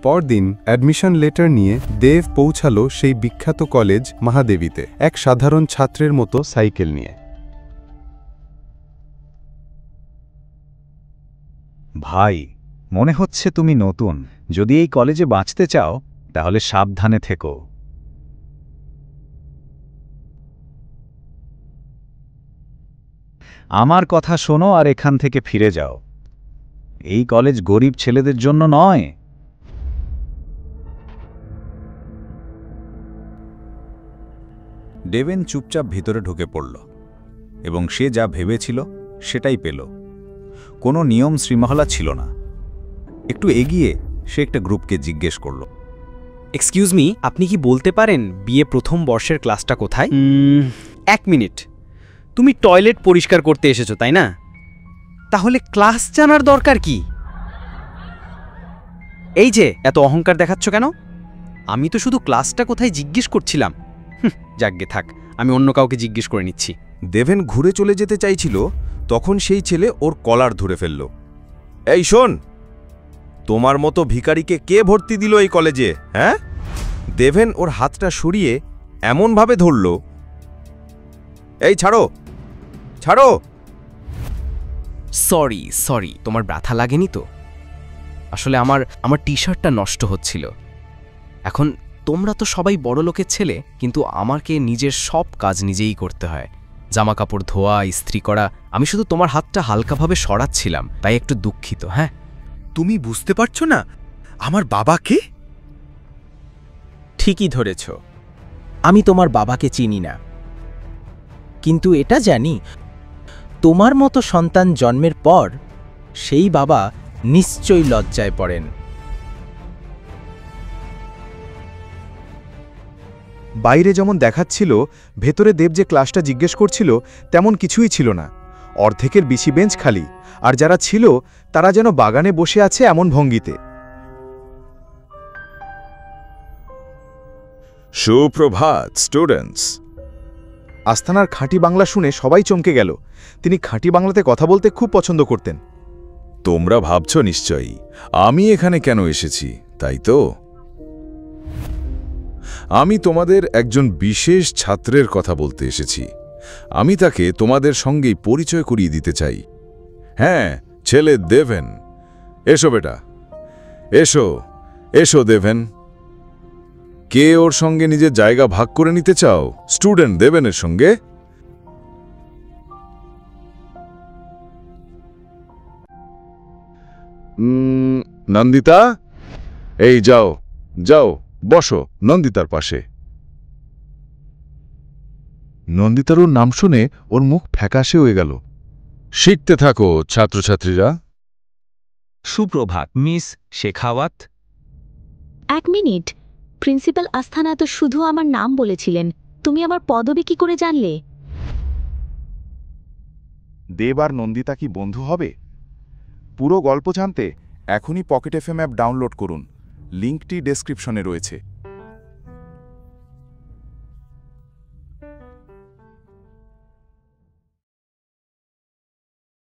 পরদিন admission letter নিয়ে দেব পৌঁছালো সেই বিখ্যাত কলেজ মহাদেবীতে এক সাধারণ ছাত্রের মতো সাইকেল নিয়ে। ভাই, মনে হচ্ছে তুমি নতুন। যদি এই কলেজে বাঁচতে চাও তাহলে সাবধানে থেকো। আমার কথা শোনো আর এখান থেকে ফিরে যাও। এই কলেজ গরিব ছেলেদের জন্য নয়। ডেভেন চুপচাপ ভিতরে ঢুকে পড়ল এবং সে যা ভেবেছিল সেটাই পেল। কোনো নিয়ম শৃঙ্খলা ছিল না। একটু এগিয়ে সে একটা গ্রুপকে জিজ্ঞেস করল, এক্সকিউজ মি, আপনি কি বলতে পারেন বিএ প্রথম বর্ষের ক্লাসটা কোথায়? 1 মিনিট। তুমি টয়লেট পরিষ্কার করতে এসেছো তাই না? তাহলে ক্লাস জানার দরকার কি? এই যে এত অহংকার দেখাচ্ছ কেন? আমি তো শুধু ক্লাসটা কোথায় জিজ্ঞেস করছিলাম। যাকগে থাক, আমি অন্য কাউকে জিজ্ঞেস করে নিচ্ছি। ডেভেন ঘুরে চলে যেতে চাইছিল, তখন সেই ছেলে ওর কলার ধরে ফেলল। এই শোন, তোমার মতো ভিখারিকে কে ভর্তি দিল এই কলেজে? হ্যাঁ? ডেভেন ওর হাতটা সরিয়ে এমনভাবে ধরল, এই ছাড়ো, ছাড়ো। সরি, তোমার ব্যথা লাগেনি তো? আসলে আমার টি শার্টটা নষ্ট হচ্ছিল। এখন তোমরা তো সবাই বড় লোকের ছেলে, কিন্তু আমাকে নিজের সব কাজ নিজেই করতে হয়। জামা কাপড় ধোয়া, ইস্ত্রি করা। আমি শুধু তোমার হাতটা হালকাভাবে সরাচ্ছিলাম, তাই একটু দুঃখিত। হ্যাঁ, তুমি বুঝতে পারছো না আমার বাবা কে? ঠিকই ধরেছ, আমি তোমার বাবাকে চিনি না, কিন্তু এটা জানি তোমার মতো সন্তান জন্মের পর সেই বাবা নিশ্চয়ই লজ্জায় পড়েন। বাইরে যেমন দেখাচ্ছিল, ভেতরে দেব যে ক্লাসটা জিজ্ঞেস করছিল তেমন কিছুই ছিল না। অর্ধেকের বেশি বেঞ্চ খালি, আর যারা ছিল তারা যেন বাগানে বসে আছে এমন ভঙ্গিতে। সুপ্রভাত স্টুডেন্টস। আস্তানার খাঁটি বাংলা শুনে সবাই চমকে গেল। তিনি খাঁটি বাংলাতে কথা বলতে খুব পছন্দ করতেন। তোমরা ভাবছ নিশ্চয়ই আমি এখানে কেন এসেছি, তাই তো? আমি তোমাদের একজন বিশেষ ছাত্রের কথা বলতে এসেছি। আমি তাকে তোমাদের সঙ্গেই পরিচয় করিয়ে দিতে চাই। হ্যাঁ, ছেলে ডেভেন। এসো বেটা, এসো এসো ডেভেন। কে ওর সঙ্গে নিজের জায়গা ভাগ করে নিতে চাও স্টুডেন্ট ডেভেনের সঙ্গে? নন্দিতা, এই যাও যাও, বসো নন্দিতার পাশে। নন্দিতার ওর নাম শুনে ওর মুখ ফ্যাকাশে হয়ে গেল। শিখতে থাকো ছাত্রছাত্রীরা। সুপ্রভাত মিস শেখাওয়াত। 1 মিনিট, প্রিন্সিপাল আস্থানা তো শুধু আমার নাম বলেছিলেন, তুমি আমার পদবি কি করে জানলে? দেব আর নন্দিতা কি বন্ধু হবে? পুরো গল্প জানতে এখনই পকেট এফএম অ্যাপ ডাউনলোড করুন। লিঙ্কটি ডেসক্রিপশনে রয়েছে।